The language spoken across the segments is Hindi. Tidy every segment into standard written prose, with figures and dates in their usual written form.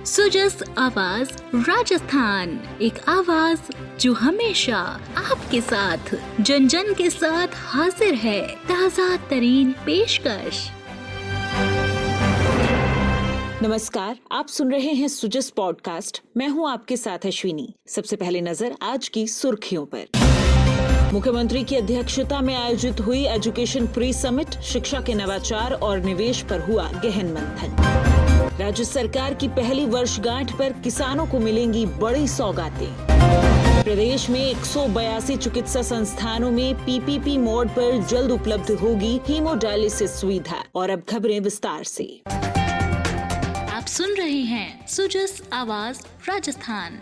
सुजस आवाज राजस्थान, एक आवाज जो हमेशा आपके साथ, जन जन के साथ हाजिर है। ताजा तरीन पेशकश। नमस्कार, आप सुन रहे हैं सुजस पॉडकास्ट। मैं हूं आपके साथ अश्विनी। सबसे पहले नजर आज की सुर्खियों पर। मुख्यमंत्री की अध्यक्षता में आयोजित हुई एजुकेशन प्री समिट, शिक्षा के नवाचार और निवेश पर हुआ गहन मंथन। राज्य सरकार की पहली वर्षगांठ पर किसानों को मिलेंगी बड़ी सौगातें। प्रदेश में 182 चिकित्सा संस्थानों में पीपीपी मोड पर जल्द उपलब्ध होगी हीमोडायलिसिस सुविधा। और अब खबरें विस्तार से। आप सुन रहे हैं सुजस आवाज राजस्थान।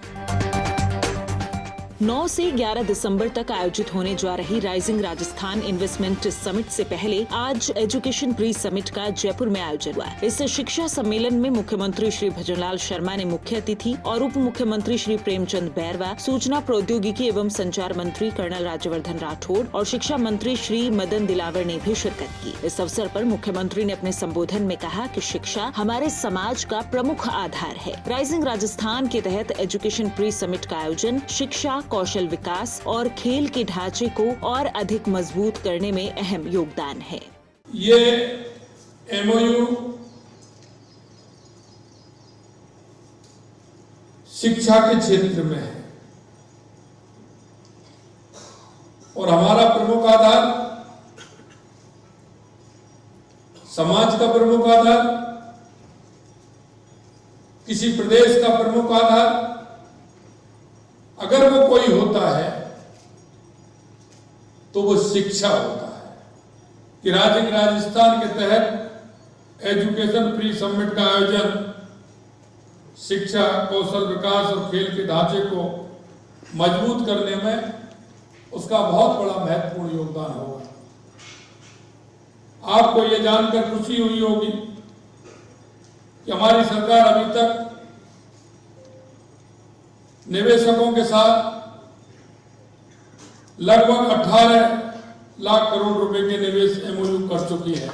9 से 11 दिसंबर तक आयोजित होने जा रही राइजिंग राजस्थान इन्वेस्टमेंट समिट से पहले आज एजुकेशन प्री समिट का जयपुर में आयोजन हुआ। इस शिक्षा सम्मेलन में मुख्यमंत्री श्री भजनलाल शर्मा ने मुख्य अतिथि और उप मुख्यमंत्री श्री प्रेमचंद बैरवा, सूचना प्रौद्योगिकी एवं संचार मंत्री कर्नल राज्यवर्धन राठौड़ और शिक्षा मंत्री श्री मदन दिलावर ने भी शिरकत की। इस अवसर पर मुख्यमंत्री ने अपने संबोधन में कहा कि शिक्षा हमारे समाज का प्रमुख आधार है। राइजिंग राजस्थान के तहत एजुकेशन प्री समिट का आयोजन शिक्षा, कौशल विकास और खेल के ढांचे को और अधिक मजबूत करने में अहम योगदान है। ये एमओयू शिक्षा के क्षेत्र में है और हमारा प्रमुख आधार, समाज का प्रमुख आधार, किसी प्रदेश का प्रमुख आधार अगर वो कोई होता है तो वो शिक्षा होता है। कि राइजिंग राजस्थान के तहत एजुकेशन प्री समिट का आयोजन शिक्षा, कौशल विकास और खेल के ढांचे को मजबूत करने में उसका बहुत बड़ा महत्वपूर्ण योगदान होगा। आपको ये जानकर खुशी हुई होगी कि हमारी सरकार अभी तक निवेशकों के साथ लगभग 18 लाख करोड़ रुपए के निवेश एमओयू कर चुकी है।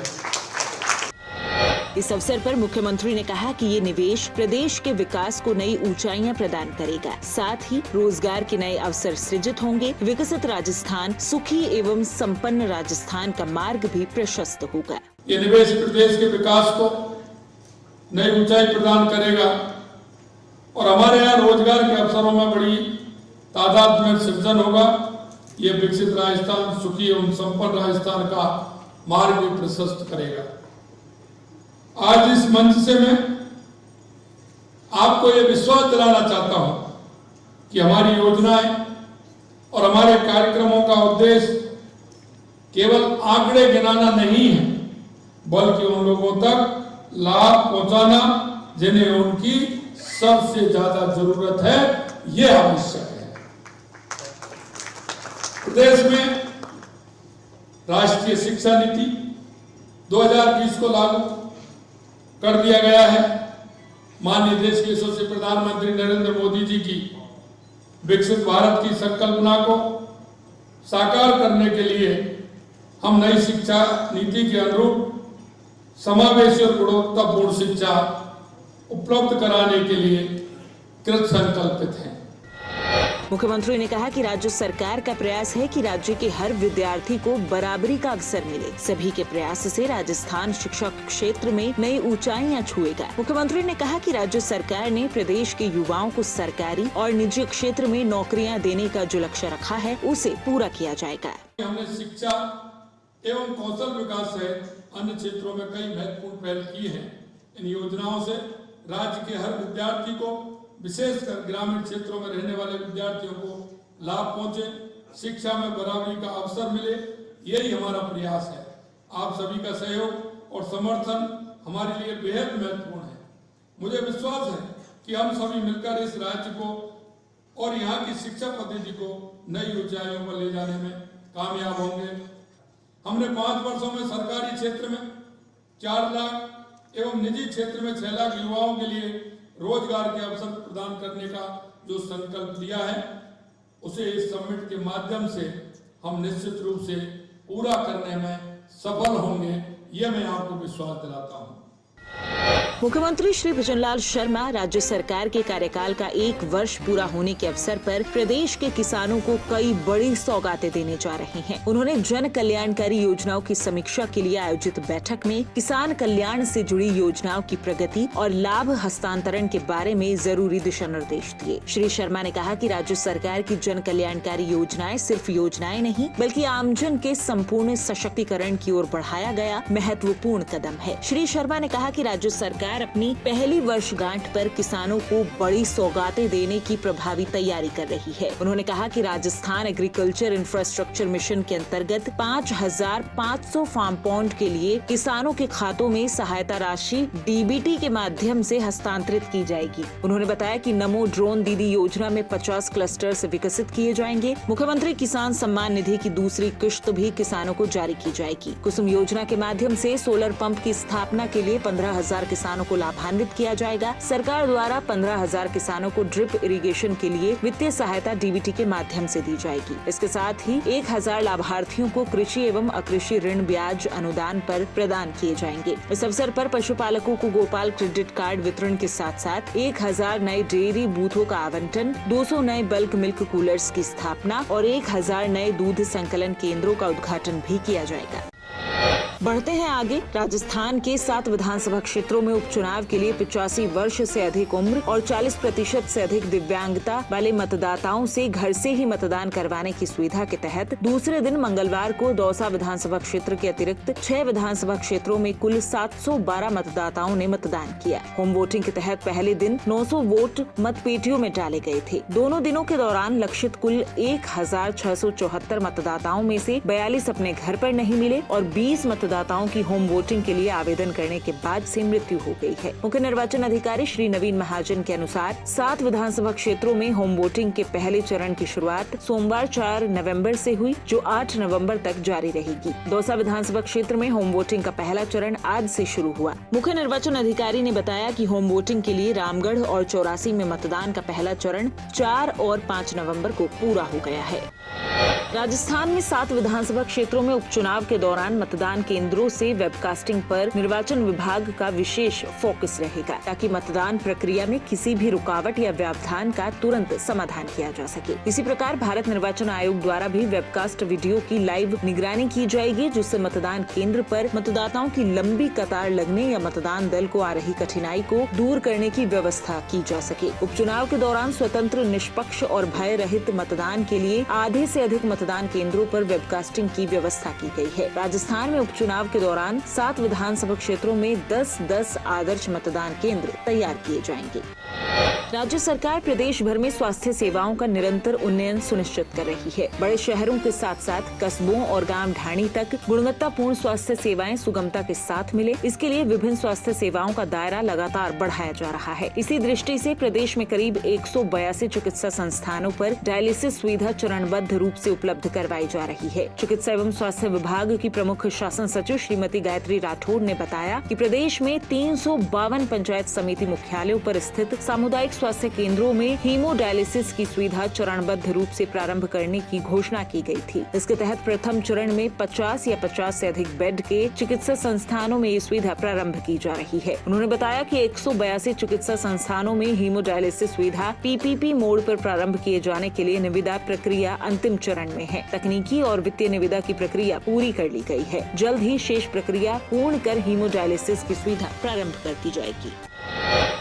इस अवसर पर मुख्यमंत्री ने कहा कि ये निवेश प्रदेश के विकास को नई ऊंचाइयां प्रदान करेगा, साथ ही रोजगार के नए अवसर सृजित होंगे। विकसित राजस्थान, सुखी एवं संपन्न राजस्थान का मार्ग भी प्रशस्त होगा। ये निवेश प्रदेश के विकास को नई ऊंचाई प्रदान करेगा और हमारे यहाँ रोजगार के अवसरों में बड़ी तादाद में सृजन होगा। ये विकसित राजस्थान, सुखी एवं संपन्न राजस्थान का मार्ग भी प्रशस्त करेगा। आज इस मंच से मैं आपको ये विश्वास दिलाना चाहता हूं कि हमारी योजनाएं और हमारे कार्यक्रमों का उद्देश्य केवल आंकड़े गिनाना नहीं है, बल्कि उन लोगों तक लाभ पहुंचाना जिन्हें उनकी सबसे ज्यादा जरूरत है, यह आवश्यक है। प्रदेश में राष्ट्रीय शिक्षा नीति 2020 को लागू कर दिया गया है। माननीय देश के यशस्वी प्रधानमंत्री नरेंद्र मोदी जी की विकसित भारत की संकल्पना को साकार करने के लिए हम नई शिक्षा नीति के अनुरूप समावेशी और गुणवत्तापूर्ण शिक्षा उपलब्ध कराने के लिए कृत संकल्पित हैं। मुख्यमंत्री ने कहा कि राज्य सरकार का प्रयास है कि राज्य के हर विद्यार्थी को बराबरी का अवसर मिले। सभी के प्रयास से राजस्थान शिक्षा क्षेत्र में नई ऊंचाइयां छुएगा। मुख्यमंत्री ने कहा कि राज्य सरकार ने प्रदेश के युवाओं को सरकारी और निजी क्षेत्र में नौकरियां देने का जो लक्ष्य रखा है, उसे पूरा किया जाएगा। हमने शिक्षा एवं कौशल विकास सहित अन्य क्षेत्रों में कई महत्वपूर्ण पहल की है। इन योजनाओं से राज्य के हर विद्यार्थी को, विशेषकर ग्रामीण क्षेत्रों में रहने वाले विद्यार्थियों को लाभ पहुंचे, शिक्षा में बराबरी का अवसर मिले, यही हमारा प्रयास है। आप सभी का सहयोग और समर्थन हमारे लिए बेहद महत्वपूर्ण है। मुझे विश्वास है कि हम सभी मिलकर इस राज्य को और यहाँ की शिक्षा पद्धति को नई ऊंचाइयों पर ले जाने में कामयाब होंगे। हमने 5 वर्षों में सरकारी क्षेत्र में 4 लाख एवं निजी क्षेत्र में 6 लाख युवाओं के लिए रोजगार के अवसर प्रदान करने का जो संकल्प लिया है, उसे इस समिट के माध्यम से हम निश्चित रूप से पूरा करने में सफल होंगे, ये मैं आपको विश्वास दिलाता हूं। मुख्यमंत्री श्री भजनलाल शर्मा राज्य सरकार के कार्यकाल का 1 वर्ष पूरा होने के अवसर पर प्रदेश के किसानों को कई बड़ी सौगातें देने जा रहे हैं। उन्होंने जन कल्याणकारी योजनाओं की समीक्षा के लिए आयोजित बैठक में किसान कल्याण से जुड़ी योजनाओं की प्रगति और लाभ हस्तांतरण के बारे में जरूरी दिशा निर्देश दिए। श्री शर्मा ने कहा कि राज्य सरकार की जन कल्याणकारी योजनाएं सिर्फ योजनाएं नहीं बल्कि आमजन के संपूर्ण सशक्तिकरण की ओर बढ़ाया गया महत्वपूर्ण कदम है। श्री शर्मा ने कहा कि राज्य सरकार अपनी पहली वर्षगांठ पर किसानों को बड़ी सौगातें देने की प्रभावी तैयारी कर रही है। उन्होंने कहा कि राजस्थान एग्रीकल्चर इंफ्रास्ट्रक्चर मिशन के अंतर्गत 5,500 फार्म पॉन्ड के लिए किसानों के खातों में सहायता राशि डीबीटी के माध्यम से हस्तांतरित की जाएगी। उन्होंने बताया कि नमो ड्रोन दीदी योजना में 50 क्लस्टर्स विकसित किए जाएंगे। मुख्यमंत्री किसान सम्मान निधि की दूसरी किश्त भी किसानों को जारी की जाएगी। कुसुम योजना के माध्यम से सोलर पंप की स्थापना के लिए 15,000 किसानों को लाभान्वित किया जाएगा। सरकार द्वारा 15,000 किसानों को ड्रिप इरिगेशन के लिए वित्तीय सहायता डीबीटी के माध्यम से दी जाएगी। इसके साथ ही 1,000 लाभार्थियों को कृषि एवं अकृषि ऋण ब्याज अनुदान पर प्रदान किए जाएंगे। इस अवसर पर पशुपालकों को गोपाल क्रेडिट कार्ड वितरण के साथ साथ 1,000 नए डेयरी बूथों का आवंटन, 200 नए बल्क मिल्क कूलर्स की स्थापना और 1,000 नए दूध संकलन केंद्रों का उद्घाटन भी किया जाएगा। बढ़ते हैं आगे। राजस्थान के 7 विधानसभा क्षेत्रों में उपचुनाव के लिए 85 वर्ष से अधिक उम्र और 40% से अधिक दिव्यांगता वाले मतदाताओं से घर से ही मतदान करवाने की सुविधा के तहत दूसरे दिन मंगलवार को दौसा विधानसभा क्षेत्र के अतिरिक्त 6 विधानसभा क्षेत्रों में कुल 712 मतदाताओं ने मतदान किया। होम वोटिंग के तहत पहले दिन 900 वोट मतपेटियों में डाले गए थे। दोनों दिनों के दौरान लक्षित कुल 1,674 मतदाताओं में से 42 अपने घर पर नहीं मिले और 20 मतदाताओं की होम वोटिंग के लिए आवेदन करने के बाद से मृत्यु हो गई है। मुख्य निर्वाचन अधिकारी श्री नवीन महाजन के अनुसार 7 विधानसभा क्षेत्रों में होम वोटिंग के पहले चरण की शुरुआत सोमवार 4 नवंबर से हुई, जो 8 नवंबर तक जारी रहेगी। दौसा विधानसभा क्षेत्र में होम वोटिंग का पहला चरण आज से शुरू हुआ। मुख्य निर्वाचन अधिकारी ने बताया कि होम वोटिंग के लिए रामगढ़ और 84 में मतदान का पहला चरण 4 और 5 नवम्बर को पूरा हो गया है। राजस्थान में 7 विधानसभा क्षेत्रों में उपचुनाव के दौरान मतदान केंद्रों से वेबकास्टिंग पर निर्वाचन विभाग का विशेष फोकस रहेगा, ताकि मतदान प्रक्रिया में किसी भी रुकावट या व्यवधान का तुरंत समाधान किया जा सके। इसी प्रकार भारत निर्वाचन आयोग द्वारा भी वेबकास्ट वीडियो की लाइव निगरानी की जाएगी, जिससे मतदान केंद्र पर मतदाताओं की लंबी कतार लगने या मतदान दल को आ रही कठिनाई को दूर करने की व्यवस्था की जा सके। उपचुनाव के दौरान स्वतंत्र, निष्पक्ष और भय रहित मतदान के लिए आधे से अधिक मतदान केंद्रों पर वेबकास्टिंग की व्यवस्था की गई है। राजस्थान में उपचुनाव के दौरान 7 विधानसभा क्षेत्रों में 10-10 आदर्श मतदान केंद्र तैयार किए जाएंगे। राज्य सरकार प्रदेश भर में स्वास्थ्य सेवाओं का निरंतर उन्नयन सुनिश्चित कर रही है। बड़े शहरों के साथ साथ कस्बों और गांव ढाणी तक गुणवत्तापूर्ण स्वास्थ्य सेवाएं सुगमता के साथ मिले, इसके लिए विभिन्न स्वास्थ्य सेवाओं का दायरा लगातार बढ़ाया जा रहा है। इसी दृष्टि से प्रदेश में करीब 182 चिकित्सा संस्थानों पर डायलिसिस सुविधा चरणबद्ध रूप से उपलब्ध करवाई जा रही है। चिकित्सा एवं स्वास्थ्य विभाग की प्रमुख शासन सचिव श्रीमती गायत्री राठौड़ ने बताया कि प्रदेश में 352 पंचायत समिति मुख्यालयों पर स्थित सामुदायिक स्वास्थ्य केंद्रों में हीमोडायलिसिस की सुविधा चरणबद्ध रूप से प्रारंभ करने की घोषणा की गई थी। इसके तहत प्रथम चरण में 50 या 50 से अधिक बेड के चिकित्सा संस्थानों में ये सुविधा प्रारंभ की जा रही है। उन्होंने बताया कि 182 चिकित्सा संस्थानों में हीमोडायलिसिस सुविधा पीपीपी मोड पर प्रारंभ किए जाने के लिए निविदा प्रक्रिया अंतिम चरण में है। तकनीकी और वित्तीय निविदा की प्रक्रिया पूरी कर ली गई है। जल्द ही शेष प्रक्रिया पूर्ण कर हीमोडायलिसिस की सुविधा प्रारंभ कर दी जाएगी।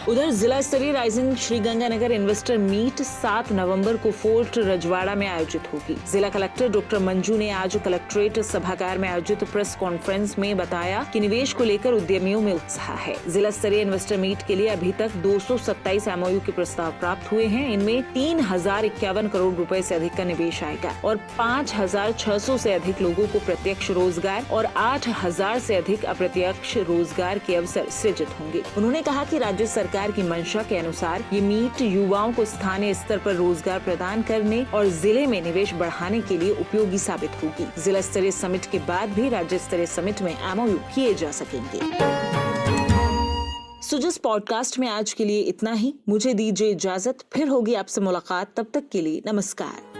उधर जिला स्तरीय राइजिंग श्रीगंगानगर इन्वेस्टर मीट 7 नवंबर को फोर्ट रजवाड़ा में आयोजित होगी। जिला कलेक्टर डॉक्टर मंजू ने आज कलेक्ट्रेट सभागार में आयोजित प्रेस कॉन्फ्रेंस में बताया कि निवेश को लेकर उद्यमियों में उत्साह है। जिला स्तरीय इन्वेस्टर मीट के लिए अभी तक 227 एमओयू के प्रस्ताव प्राप्त हुए हैं। इनमें 3,051 करोड़ रुपए से अधिक का निवेश आएगा और 5,600 से अधिक लोगों को प्रत्यक्ष रोजगार और 8,000 से अधिक अप्रत्यक्ष रोजगार के अवसर सृजित होंगे। उन्होंने कहा कि राज्य सरकार की मंशा के अनुसार ये मीट युवाओं को स्थानीय स्तर पर रोजगार प्रदान करने और जिले में निवेश बढ़ाने के लिए उपयोगी साबित होगी। जिला स्तरीय समिट के बाद भी राज्य स्तरीय समिट में एमओयू किए जा सकेंगे। सुजस पॉडकास्ट में आज के लिए इतना ही। मुझे दीजिए इजाजत, फिर होगी आपसे मुलाकात। तब तक के लिए नमस्कार।